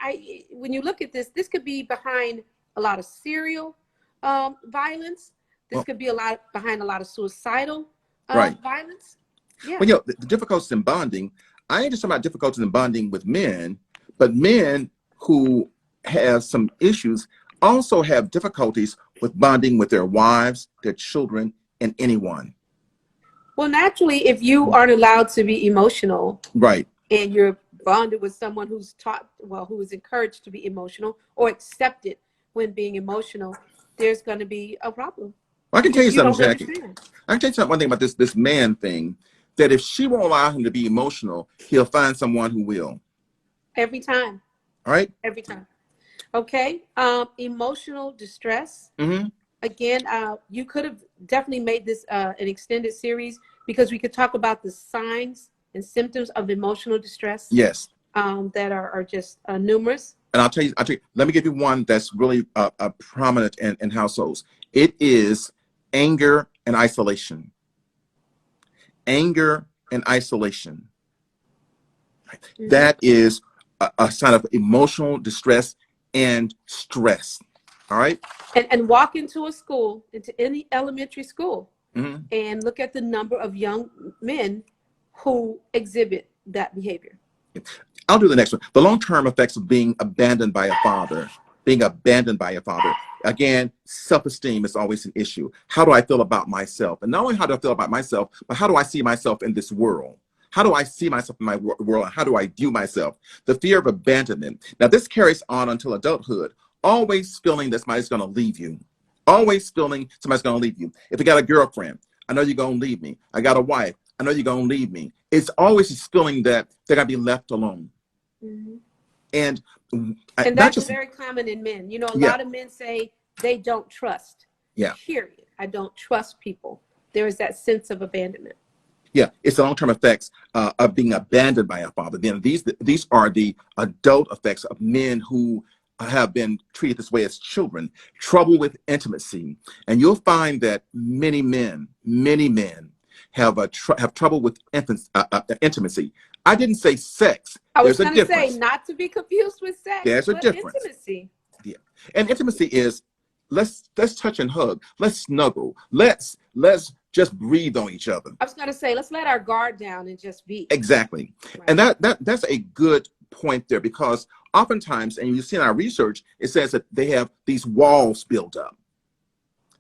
Speaker 2: when you look at this could be behind a lot of serial violence. This could be behind a lot of suicidal violence. Yeah.
Speaker 1: Well, the difficulties in bonding, I ain't just talking about difficulties in bonding with men, but men who have some issues also have difficulties with bonding with their wives, their children, and anyone.
Speaker 2: Well, naturally, if you aren't allowed to be emotional, and you're bonded with someone who's who is encouraged to be emotional or accepted when being emotional, there's going to be a problem.
Speaker 1: Well, I can tell you something, Jackie. I can tell you one thing about this man thing, that if she won't allow him to be emotional, he'll find someone who will.
Speaker 2: Every time.
Speaker 1: All right?
Speaker 2: Every time. Okay. Emotional distress. Again, you could have definitely made this an extended series, because we could talk about the signs and symptoms of emotional distress.
Speaker 1: Yes.
Speaker 2: That are just numerous.
Speaker 1: And I'll tell you, let me give you one that's really prominent in households. It is anger and isolation. Anger and isolation. That is a sign of emotional distress and stress. All right.
Speaker 2: And walk into a school, into any elementary school, and look at the number of young men who exhibit that behavior.
Speaker 1: I'll do the next one. The long-term effects of being abandoned by a father. Being abandoned by a father. Again, self-esteem is always an issue. How do I feel about myself? And not only how do I feel about myself, but how do I see myself in this world? How do I see myself in my world? How do I view myself? The fear of abandonment. Now, this carries on until adulthood. Always feeling that somebody's going to leave you. Always feeling somebody's going to leave you. If you got a girlfriend, I know you're going to leave me. I got a wife, I know you're going to leave me. It's always this feeling that they're going to be left alone. And
Speaker 2: that's very common in men. A lot of men say they don't trust. Period. I don't trust people. There is that sense of abandonment.
Speaker 1: Yeah, it's the long-term effects of being abandoned by a father. Then these are the adult effects of men who have been treated this way as children. Trouble with intimacy, and you'll find that many men have trouble with intimacy. I didn't say sex.
Speaker 2: I was going to say, not to be confused with sex.
Speaker 1: There's a difference.
Speaker 2: Intimacy.
Speaker 1: Yeah, and intimacy is let's touch and hug. Let's snuggle. Let's just breathe on each other.
Speaker 2: I was going to say, let's let our guard down and just be.
Speaker 1: Exactly, and that's a good point there, because oftentimes, and you see in our research, it says that they have these walls built up,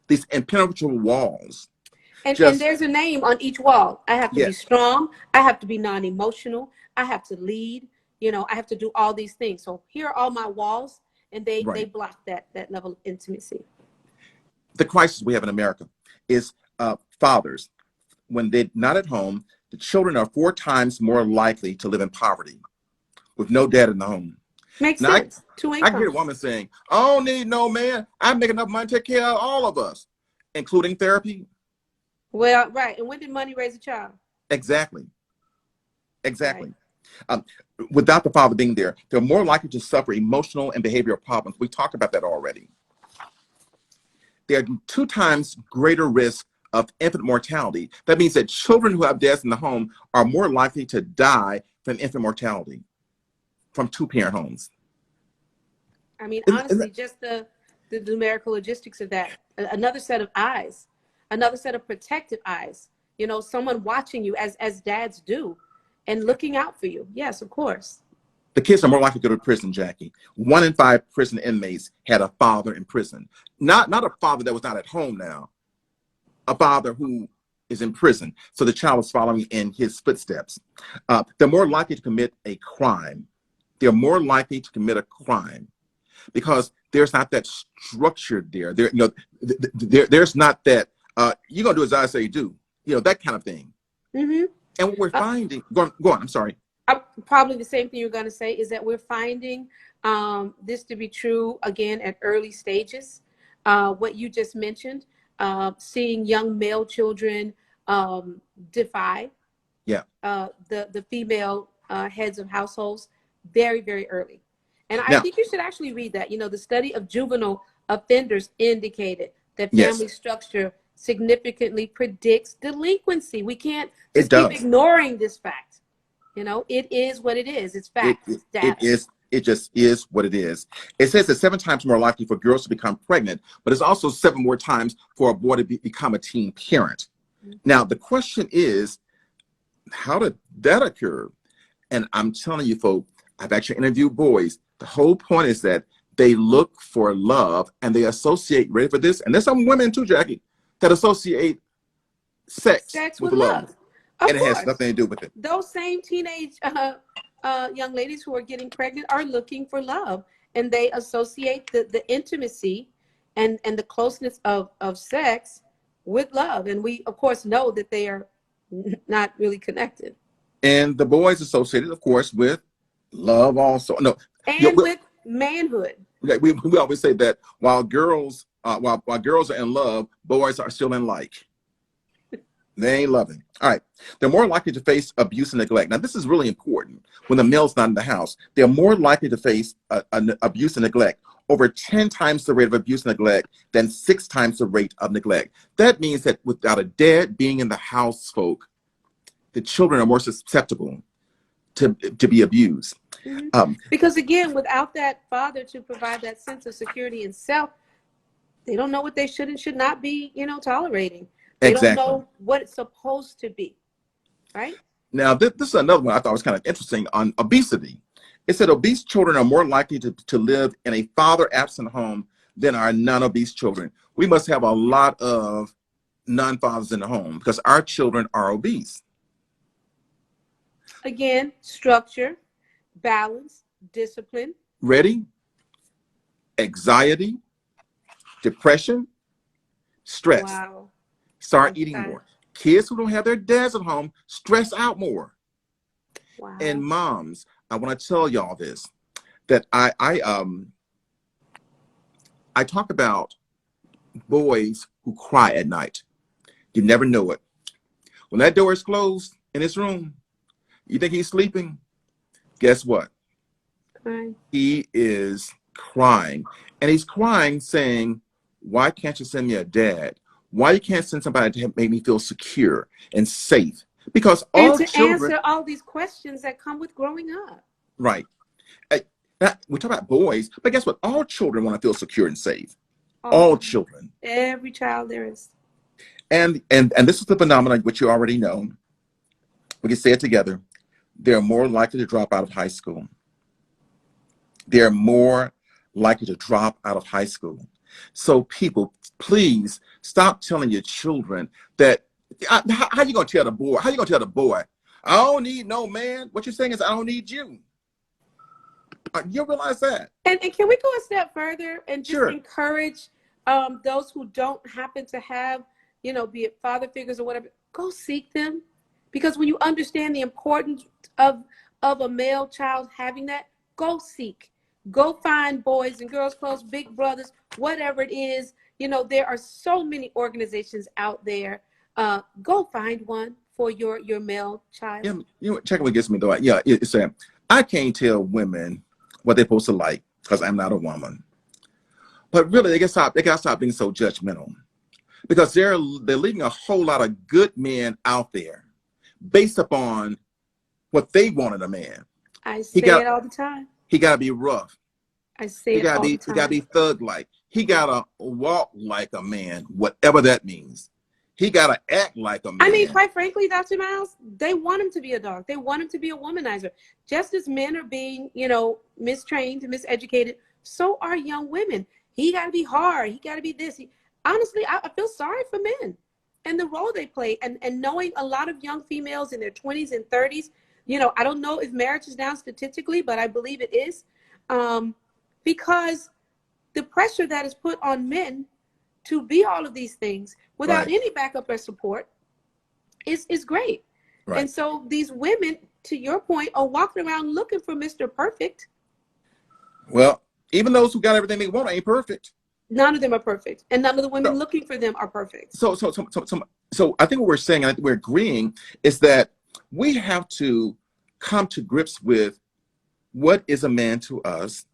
Speaker 1: these impenetrable walls.
Speaker 2: And there's a name on each wall. I have to be strong. I have to be non-emotional. I have to lead. I have to do all these things. So here are all my walls, and they block that level of intimacy.
Speaker 1: The crisis we have in America is fathers. When they're not at home, the children are 4 times more likely to live in poverty with no dad in the home.
Speaker 2: Makes sense.
Speaker 1: I can hear a woman saying, I don't need no man. I make enough money to take care of all of us, including therapy.
Speaker 2: Well, right. And when did money raise a child?
Speaker 1: Exactly. Right. Without the father being there, they're more likely to suffer emotional and behavioral problems. We talked about that already. There are 2 times greater risk of infant mortality. That means that children who have dads in the home are more likely to die from infant mortality from 2-parent homes.
Speaker 2: I mean, honestly, just the numerical logistics of that. Another set of eyes, another set of protective eyes. Someone watching you as dads do, and looking out for you. Yes, of course.
Speaker 1: The kids are more likely to go to prison, Jackie. 1 in 5 prison inmates had a father in prison. Not a father that was not at home now. A father who is in prison. So the child is following in his footsteps. They're more likely to commit a crime. They're more likely to commit a crime because there's not that structure there. There's not that, you're going to do as I say do. you know, that kind of thing.
Speaker 2: Mm-hmm.
Speaker 1: And what we're finding, go on, I'm sorry.
Speaker 2: Probably the same thing you're going to say is that we're finding this to be true again at early stages. What you just mentioned, seeing young male children defy
Speaker 1: Yeah.
Speaker 2: the female heads of households very, very early. And I
Speaker 1: Now,
Speaker 2: think you should actually read that. You know, the study of juvenile offenders indicated that
Speaker 1: yes,
Speaker 2: family structure significantly predicts delinquency. We can't
Speaker 1: it
Speaker 2: just keep
Speaker 1: does.
Speaker 2: ignoring this fact. You know, it is what it is. It's
Speaker 1: It,
Speaker 2: fact.
Speaker 1: it,
Speaker 2: It's
Speaker 1: it
Speaker 2: data.
Speaker 1: is. It just is what it is. It says it's 7 times more likely for girls to become pregnant, but it's also 7 more times for a boy to become a teen parent. Now, the question is, how did that occur? And I'm telling you, folks, I've actually interviewed boys. The whole point is that they look for love and they associate, ready for this? And there's some women too, Jackie, that associate sex
Speaker 2: Sex
Speaker 1: with
Speaker 2: with
Speaker 1: love.
Speaker 2: love. Of
Speaker 1: And it has
Speaker 2: course.
Speaker 1: nothing to do with it.
Speaker 2: Those same teenage young ladies who are getting pregnant are looking for love. And they associate the intimacy and the closeness of sex with love. And we, of course, know that they are not really connected.
Speaker 1: And the boys associated, of course, with love also. No,
Speaker 2: And with manhood.
Speaker 1: we always say that while girls while girls are in love, boys are still in like. They ain't loving. All right. They're more likely to face abuse and neglect. Now, this is really important. When the male's not in the house, they're more likely to face abuse and neglect. Over 10 times the rate of abuse and neglect than 6 times the rate of neglect. That means that without a dad being in the house, folk, the children are more susceptible to be abused.
Speaker 2: Mm-hmm. Because again, without that father to provide that sense of security and self, they don't know what they should and should not be, you know, tolerating. They
Speaker 1: Exactly.
Speaker 2: don't know what it's supposed to be, right?
Speaker 1: Now, this is another one I thought was kind of interesting on obesity. It said obese children are more likely to live in a father-absent home than our non-obese children. We must have a lot of non-fathers in the home because our children are obese.
Speaker 2: Again, structure, balance, discipline.
Speaker 1: Ready? Anxiety, depression, stress.
Speaker 2: Wow.
Speaker 1: Start eating more. Kids who don't have their dads at home stress out more.
Speaker 2: Wow.
Speaker 1: And moms, I want to tell y'all this, that I talk about boys who cry at night. You never know it. When that door is closed in his room, you think he's sleeping? Guess what?
Speaker 2: Crying.
Speaker 1: He is crying. And he's crying saying, why can't you send me a dad? Why you can't send somebody to make me feel secure and safe? Because all children
Speaker 2: answer all these questions that come with growing up.
Speaker 1: Right. We talk about boys, but guess what? All children want to feel secure and safe. All children.
Speaker 2: Every child there is.
Speaker 1: And this is the phenomenon which you already know. We can say it together. They're more likely to drop out of high school. They're more likely to drop out of high school. So people, please stop telling your children that, how you going to tell the boy? How you going to tell the boy, I don't need no man? What you're saying is I don't need you. You realize that?
Speaker 2: And can we go a step further and just
Speaker 1: Sure.
Speaker 2: encourage those who don't happen to have, you know, be it father figures or whatever, go seek them. Because when you understand the importance of a male child having that, go seek. Go find boys and girls clubs, big brothers, whatever it is. You know, there are so many organizations out there. Go find one for your male child.
Speaker 1: Yeah, you know, check what gets me though. Yeah, it's saying I can't tell women what they're supposed to like because I'm not a woman. But really, they gotta stop being so judgmental, because they're leaving a whole lot of good men out there based upon what they want in a man.
Speaker 2: I say it all the time.
Speaker 1: He gotta be rough.
Speaker 2: I say it all the time.
Speaker 1: He gotta be thug-like. He gotta walk like a man, whatever that means. He gotta act like a man.
Speaker 2: I mean, quite frankly, Dr. Miles, they want him to be a dog. They want him to be a womanizer. Just as men are being, you know, mistrained and miseducated, so are young women. He got to be hard. He got to be this. Honestly, I feel sorry for men and the role they play. And knowing a lot of young females in their 20s and 30s, you know, I don't know if marriage is down statistically, but I believe it is, because the pressure that is put on men to be all of these things without any backup or support. is great.
Speaker 1: Right.
Speaker 2: And so these women, to your point, are walking around looking for Mr. Perfect.
Speaker 1: Well, even those who got everything they want ain't perfect.
Speaker 2: None of them are perfect, and none of the women looking for them are perfect.
Speaker 1: So I think what we're saying, and I think we're agreeing, is that we have to come to grips with what is a man to us.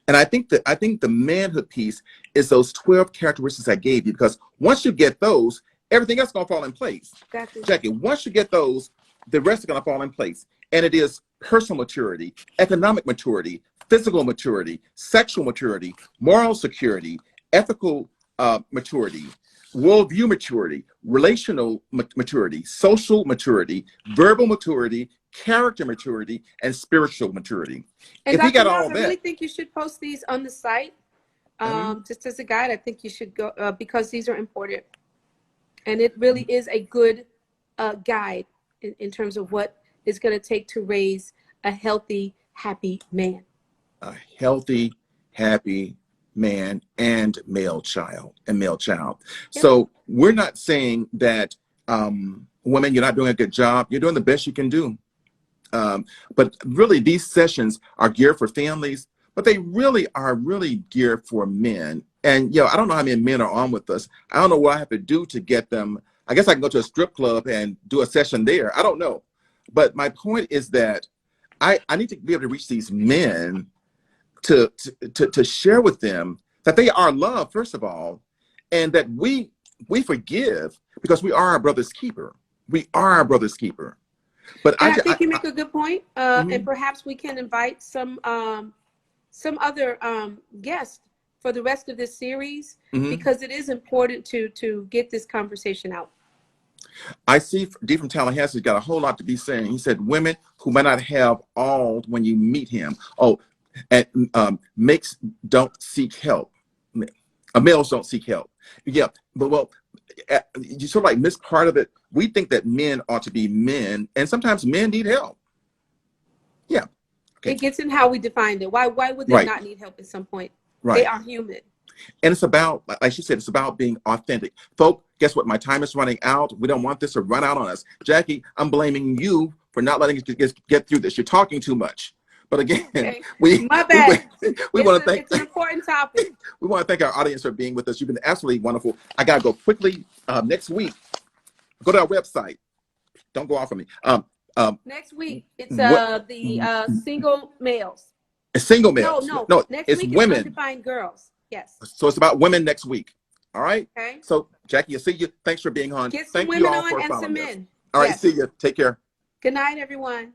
Speaker 1: And I think the manhood piece is those 12 characteristics I gave you, because once you get those, everything else is gonna fall in place.
Speaker 2: Exactly.
Speaker 1: Jackie, once you get those, the rest are gonna fall in place. And it is personal maturity, economic maturity, physical maturity, sexual maturity, moral security, ethical maturity, worldview maturity, relational maturity, social maturity, verbal maturity, character maturity, and spiritual maturity.
Speaker 2: And
Speaker 1: if
Speaker 2: Dr.
Speaker 1: he got
Speaker 2: Miles,
Speaker 1: all
Speaker 2: I
Speaker 1: that,
Speaker 2: really think you should post these on the site, just as a guide. I think you should go because these are important, and it really is a good guide in terms of what it's going to take to raise a healthy, happy man.
Speaker 1: A healthy, happy man and male child. Yep. So we're not saying that women, you're not doing a good job. You're doing the best you can do. But really, these sessions are geared for families, but they really are geared for men. And I don't know how many men are on with us. I don't know what I have to do to get them. I guess I can go to a strip club and do a session there. I don't know. But my point is that I need to be able to reach these men to share with them that they are loved, first of all, and that we forgive because we are our brother's keeper. We are our brother's keeper. But
Speaker 2: I think you make a good point, and perhaps we can invite some other guests for the rest of this series, because it is important to get this conversation out.
Speaker 1: I see D from Tallahassee's got a whole lot to be saying. He said women who might not have all when you meet him. Oh, and don't seek help. Males don't seek help. Yeah, but you sort of like miss part of it. We think that men ought to be men, and sometimes men need help. Yeah. Okay.
Speaker 2: It gets in how we defined it. Why would they not need help at some point? Right. They are human. And
Speaker 1: it's about, like she said, it's about being authentic. Folks, guess what? My time is running out. We don't want this to run out on us. Jackie, I'm blaming you for not letting us get through this. You're talking too much. But again,
Speaker 2: my bad.
Speaker 1: We want to thank.
Speaker 2: It's an important topic.
Speaker 1: We want to thank our audience for being with us. You've been absolutely wonderful. I gotta go quickly. Next week, go to our website. Don't go off on me.
Speaker 2: Next week, it's the single males.
Speaker 1: Single males.
Speaker 2: No. Next week
Speaker 1: women.
Speaker 2: It's undefined girls. Yes.
Speaker 1: So it's about women next week. All right.
Speaker 2: Okay.
Speaker 1: So Jackie, I'll see you. Thanks for being on.
Speaker 2: Get some women on and some men.
Speaker 1: All right. See you. Take care.
Speaker 2: Good night, everyone.